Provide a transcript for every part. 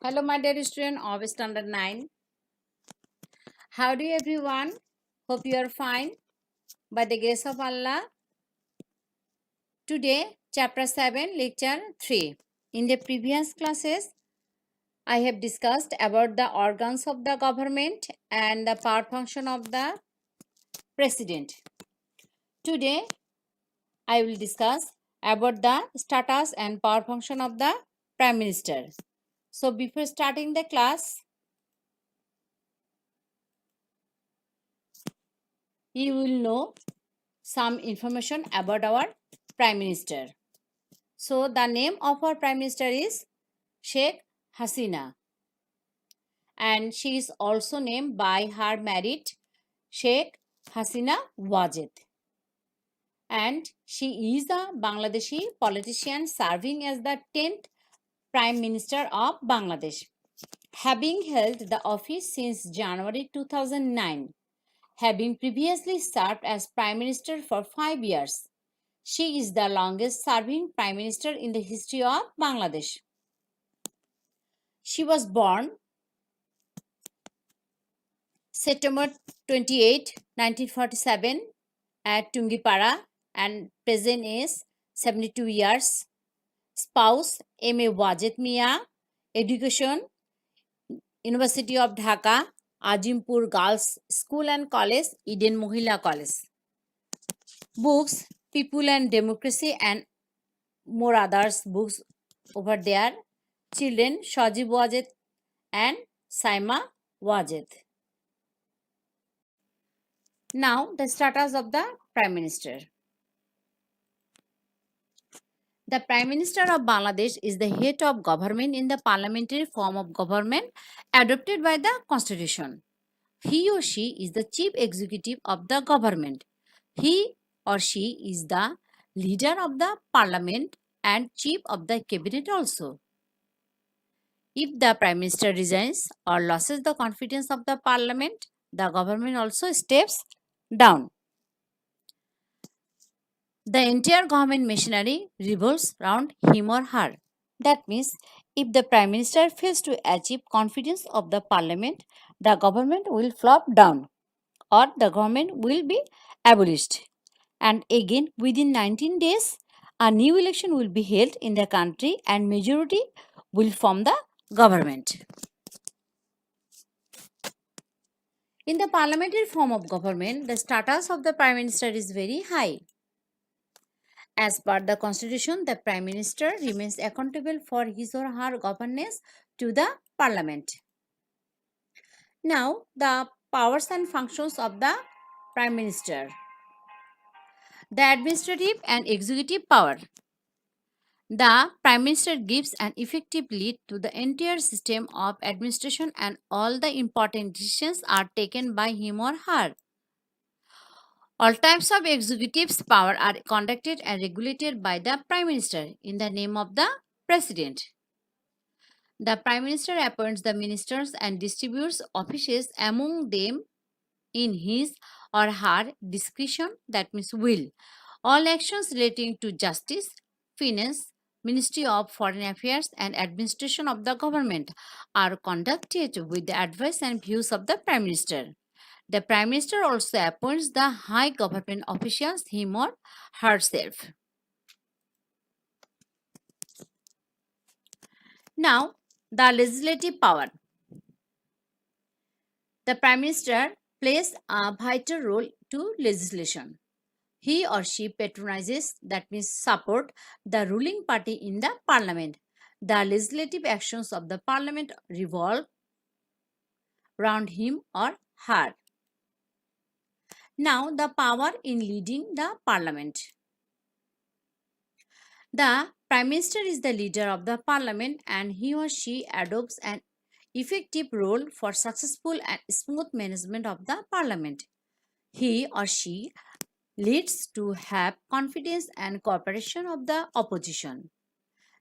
Hello, my dear student of Standard 9. How do you everyone? Hope you are fine. By the grace of Allah, today, chapter 7, lecture 3. In the previous classes, I have discussed about the organs of the government and the power function of the president. Today, I will discuss about the status and power function of the prime minister. So, before starting the class, you will know some information about our prime minister. So the name of our prime minister is Sheikh Hasina, and she is also named by her married Sheikh Hasina Wajid, and she is a Bangladeshi politician serving as the 10th prime minister of Bangladesh, having held the office since January 2009, having previously served as prime minister for 5 years. She is the longest serving prime minister in the history of Bangladesh. She was born September 28, 1947 at Tungipara and present is 72 years. Spouse M.A. Wajid Mia. Education University of Dhaka, Ajimpur Girls School and College, Eden Mohila College. Books People and Democracy and more others books over there. Children Shajib Wajid and Saima Wajid. Now the status of the Prime Minister. The Prime Minister of Bangladesh is the head of government in the parliamentary form of government adopted by the Constitution. He or she is the chief executive of the government. He or she is the leader of the parliament and chief of the cabinet also. If the Prime Minister resigns or loses the confidence of the parliament, the government also steps down. The entire government machinery revolves around him or her. That means, if the Prime Minister fails to achieve confidence of the Parliament, the government will flop down or the government will be abolished. And again, within 19 days, a new election will be held in the country and majority will form the government. In the parliamentary form of government, the status of the Prime Minister is very high. As per the Constitution, the Prime Minister remains accountable for his or her governance to the Parliament. Now, the powers and functions of the Prime Minister. The administrative and executive power. The Prime Minister gives an effective lead to the entire system of administration and all the important decisions are taken by him or her. All types of executives' power are conducted and regulated by the Prime Minister in the name of the President. The Prime Minister appoints the ministers and distributes offices among them in his or her discretion, that means will. All actions relating to justice, finance, Ministry of Foreign Affairs and administration of the government are conducted with the advice and views of the Prime Minister. The Prime Minister also appoints the high government officials, him or herself. Now, the legislative power. The Prime Minister plays a vital role to legislation. He or she patronizes, that means support, the ruling party in the parliament. The legislative actions of the parliament revolve around him or her. Now, the power in leading the parliament. The Prime Minister is the leader of the parliament and he or she adopts an effective role for successful and smooth management of the parliament. He or she leads to have confidence and cooperation of the opposition.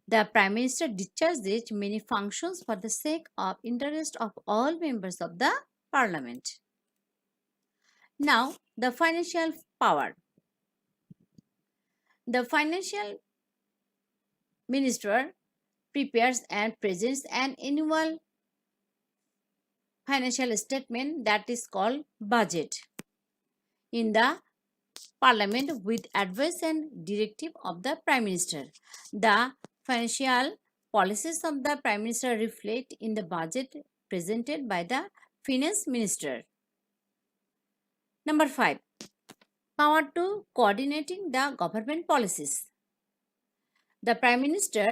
The Prime Minister discharges many functions for the sake of interest of all members of the Parliament. Now, the financial power. The financial minister prepares and presents an annual financial statement that is called budget in the Parliament with advice and directive of the Prime Minister. The financial policies of the Prime Minister reflect in the budget presented by the Finance Minister. Number 5. Power to coordinating the government policies. The Prime Minister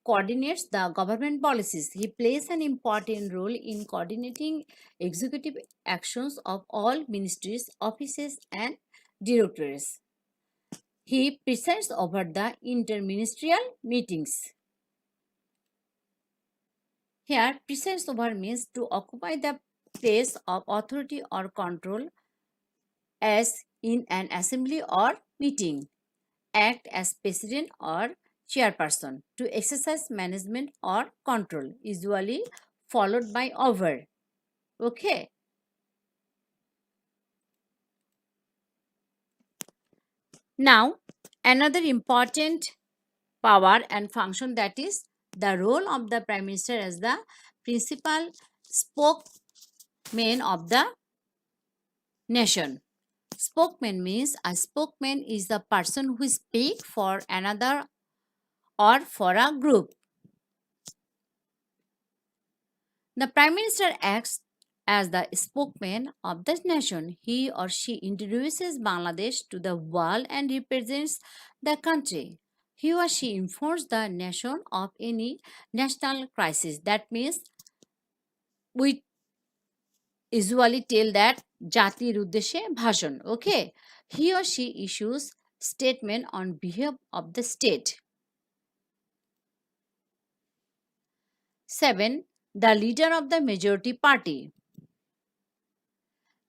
coordinates the government policies. He plays an important role in coordinating executive actions of all ministries, offices, and directorates. He presides over the interministerial meetings. Here, presides over means to occupy the place of authority or control as in an assembly or meeting, act as president or chairperson, to exercise management or control, usually followed by over. Okay. Now, another important power and function, that is the role of the Prime Minister as the principal spokesman of the nation. Spokesman means a spokesman is the person who speaks for another or for a group. The Prime Minister acts as the spokesman of the nation. He or she introduces Bangladesh to the world and represents the country. He or she informs the nation of any national crisis. That means we usually tell that জাতির উদ্দেশ্যে ভাষণ. Okay. He or she issues statement on behalf of the state. 7. The leader of the majority party.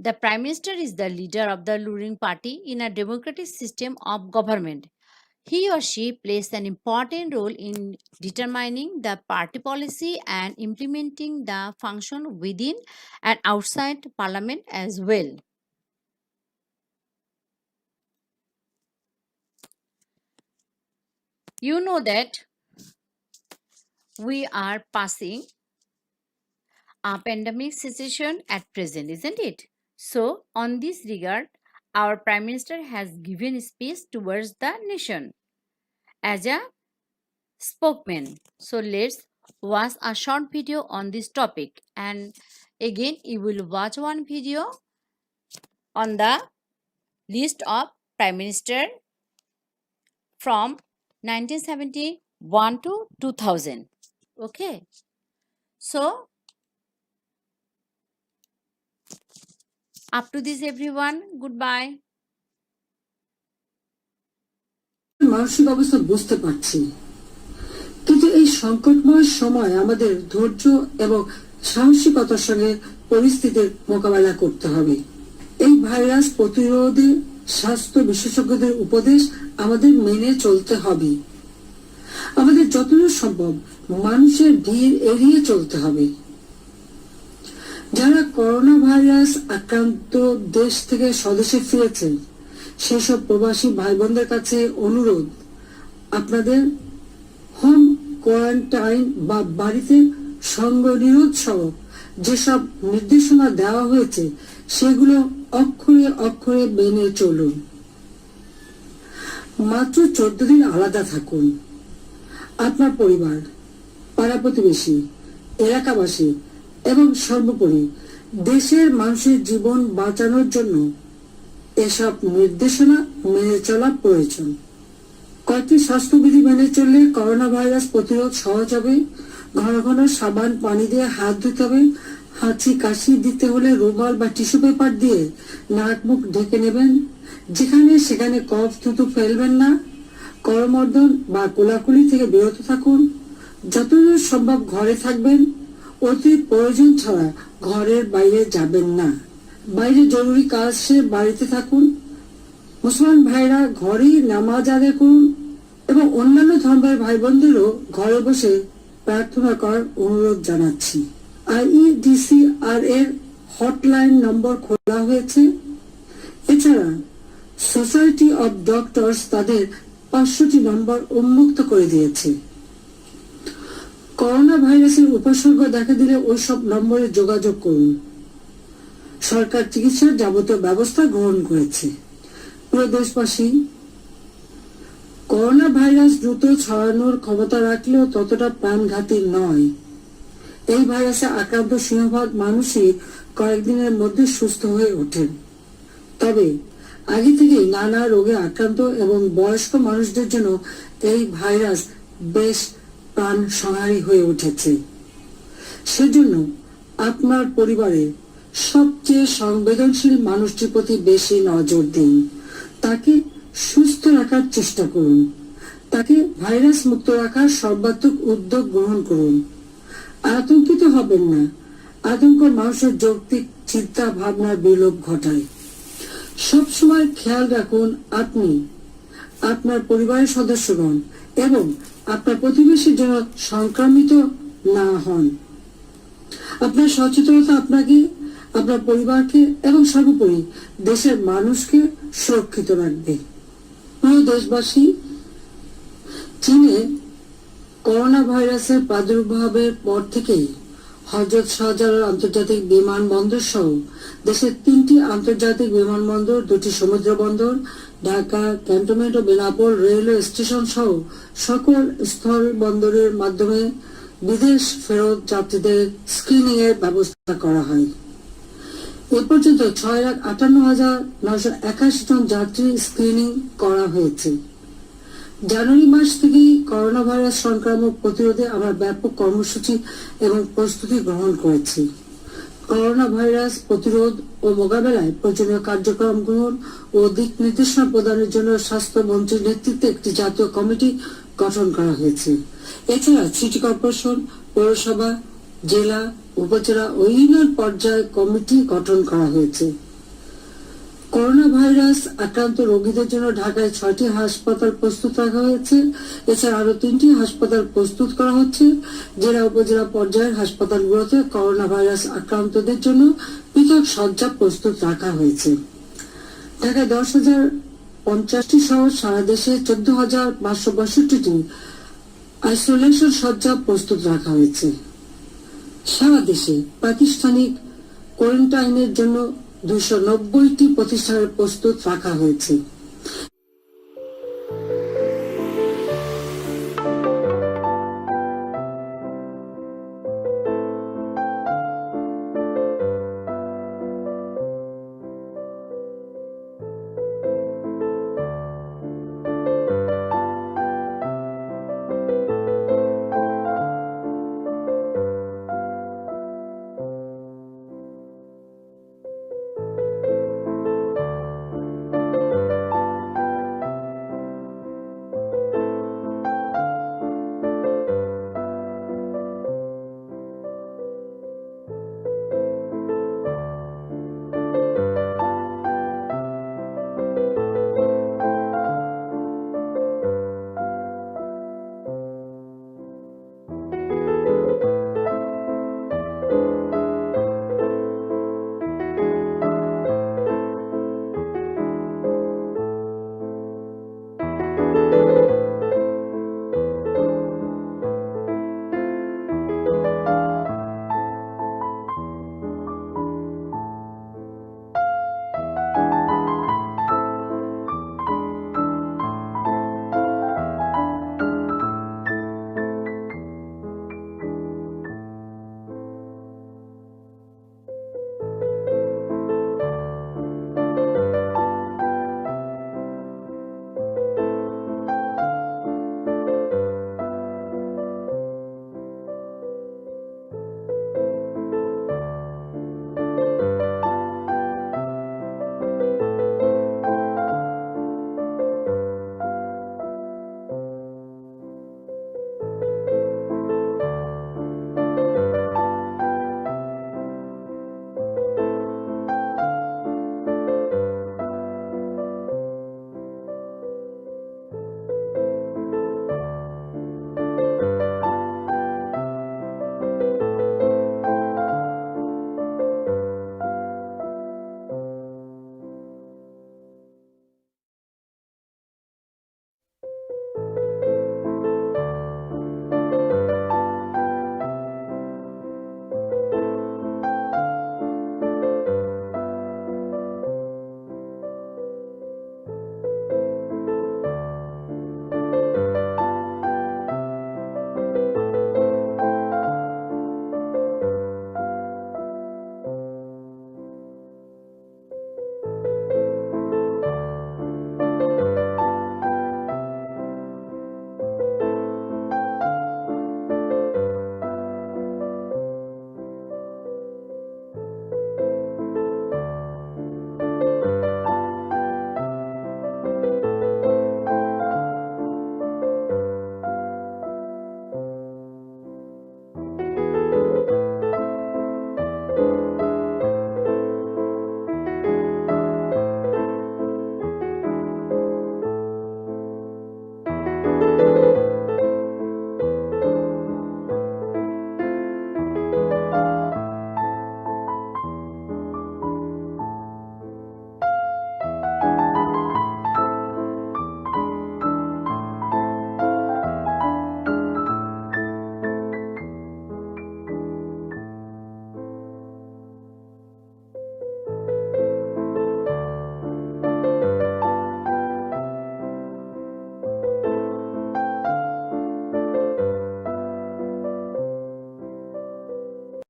The Prime Minister is the leader of the ruling party in a democratic system of government. He or she plays an important role in determining the party policy and implementing the function within and outside Parliament as well. You know that we are passing a pandemic situation at present, isn't it? So, on this regard, our Prime Minister has given speech towards the nation as a spokesman. So, let's watch a short video on this topic, and again you will watch one video on the list of Prime Minister from 1971 to 2000. Okay. So, up to this everyone, goodbye. মানসিক অবস্থা বুঝতে পারছি, কিন্তু এই সংকটময় সময় আমাদের ধৈর্য এবং সাহসিকতার সঙ্গে পরিস্থিতির মোকাবেলা করতে হবে। এই ভাইরাস প্রতিরোধে স্বাস্থ্য বিশেষজ্ঞদের উপদেশ আমাদের মেনে চলতে হবে। আমাদের যতদূর সম্ভব মানুষের ভিড় এড়িয়ে চলতে হবে। যারা করোনা ভাইরাস আক্রান্ত দেশ থেকে স্বদেশে ফিরেছেন সেসব প্রবাসী ভাই বোনদের কাছে অনুরোধ, আপনাদের হোম কোয়ারেন্টাইন বা বাড়িতে সঙ্গ নিরোধ সহ যেসব নির্দেশনা দেওয়া হয়েছে সেগুলো অক্ষরে অক্ষরে মেনে চলুন। মাত্র 14 দিন আলাদা থাকুন। আপনার পরিবার, পাড়া প্রতিবেশী, এলাকাবাসী এবং সর্বোপরি দেশের মানুষের জীবন বাঁচানোর জন্য এসব নির্দেশনা মেনে চলা প্রয়োজন। কয়েকটি স্বাস্থ্যবিধি মেনে চললে করোনা ভাইরাস প্রতিরোধ সহজ হবে। ঘন ঘন সাবান পানি দিয়ে হাত ধুতে হবে। হাঁচি কাশি দিতে হলে রুমাল বা টিস্যু পেপার দিয়ে নাক মুখ ঢেকে নেবেন। যেখানে সেখানে কফ থুতু ফেলবেন না। করমর্দন বা কোলাকুলি থেকে বিরত থাকুন। যতদূর সম্ভব ঘরে থাকবেন। অতি প্রয়োজন ছাড়া ঘরের বাইরে যাবেন না। বাইরে জরুরি কাজ সে বাড়িতে থাকুন। মুসলমান ভাইরা ঘরেই নামাজ আদায় করুন এবং অন্যান্য ধর্মের ভাই বোনদেরও ঘরে বসে প্রার্থনা করার অনুরোধ জানাচ্ছি। IEDCR এর হটলাইন নম্বর খোলা হয়েছে। এছাড়া সোসাইটি অব ডক্টরস তাদের 500টি নম্বর উন্মুক্ত করে দিয়েছে। করোনা ভাইরাসের উপসর্গ দেখা দিলে ওইসব নম্বরে যোগাযোগ করুন। সরকার চিকিৎসার যাবতীয় ব্যবস্থা গ্রহণ করেছে। প্রিয় দেশবাসী, করোনা ভাইরাস দ্রুত ছড়ানোর ক্ষমতা রাখলেও ততটা প্রাণঘাতী নয়। এই ভাইরাসে আক্রান্ত সিংহভাগ মানুষই কয়েকদিনের মধ্যে সুস্থ হয়ে ওঠেন। তবে আগে থেকেই নানা রোগে আক্রান্ত এবং বয়স্ক মানুষদের জন্য এই ভাইরাস বেশ প্রাণ সংহারী হয়ে উঠেছে। সেজন্য আপনার পরিবারের সবচেয়ে সংবেদনশীল মানুষটির প্রতি বেশি নজর দিন। তাকে সুস্থ রাখার চেষ্টা করুন। তাকে ভাইরাস মুক্ত রাখার সর্বাত্মক উদ্যোগ গ্রহণ করুন। আতঙ্কিত হবেন না। আতঙ্ক মানুষের যৌক্তিক চিন্তা ভাবনার বিলোপ ঘটায়। সবসময় খেয়াল রাখুন আপনি, আপনার পরিবারের সদস্যগণ এবং আপনার প্রতিবেশীর জন্য সংক্রমিত না হন। আপনার সচেতনতা আপনাকে, আপনার পরিবারকে এবং সর্বোপরি দেশের মানুষকে সুরক্ষিত রাখবে। প্রিয় দেশবাসী, চীনে করোনা ভাইরাসের প্রাদুর্ভাবের পর থেকেই হযরত শাহজালাল আন্তর্জাতিক বিমানবন্দর সহ দেশের 3টি আন্তর্জাতিক বিমানবন্দর, 2টি সমুদ্র বন্দর, ঢাকা ক্যান্টনমেন্ট ও বেনাপোল রেলওয়ে স্টেশন সহ সকল স্থল বন্দরের মাধ্যমে বিদেশ ফেরত যাত্রীদের স্ক্রিনিং এর ব্যবস্থা করা হয়। এ পর্যন্ত 6,58,981 জন যাত্রী স্ক্রিনিং করা হয়েছে। জানুয়ারি মাস থেকেই করোনা ভাইরাস সংক্রমণ প্রতিরোধে আমরা ব্যাপক কর্মসূচি এবং প্রস্তুতি গ্রহণ করেছি। করোনা ভাইরাস প্রতিরোধ ও মোকাবেলায় প্রয়োজনীয় কার্যক্রম গ্রহণ ও দিক নির্দেশনা প্রদানের জন্য স্বাস্থ্যমন্ত্রীর নেতৃত্বে একটি জাতীয় কমিটি গঠন করা হয়েছে। এছাড়া সিটি কর্পোরেশন, পৌরসভা, জেলা, উপজেলা ও ইউনিয়ন পর্যায়ে কমিটি গঠন করা হয়েছে। করোনা ভাইরাস আক্রান্ত রোগীদের জন্য ঢাকায় 6টি হাসপাতাল প্রস্তুত রাখা হয়েছে। এছাড়া আরো 3টি হাসপাতাল প্রস্তুত করা হচ্ছে। জেলা উপজেলা পর্যায়ের হাসপাতালগুলোতে করোনা ভাইরাস আক্রান্তদের জন্য পৃথক শয্যা প্রস্তুত রাখা হয়েছে। ঢাকায় 10,050টি সহ সারা দেশে 14,562টি আইসোলেশন শয্যা প্রস্তুত রাখা হয়েছে। সারা দেশে প্রাতিষ্ঠানিক কোয়ারেন্টাইনের জন্য 290টি প্রতিষ্ঠানের প্রস্তুত রাখা হয়েছে।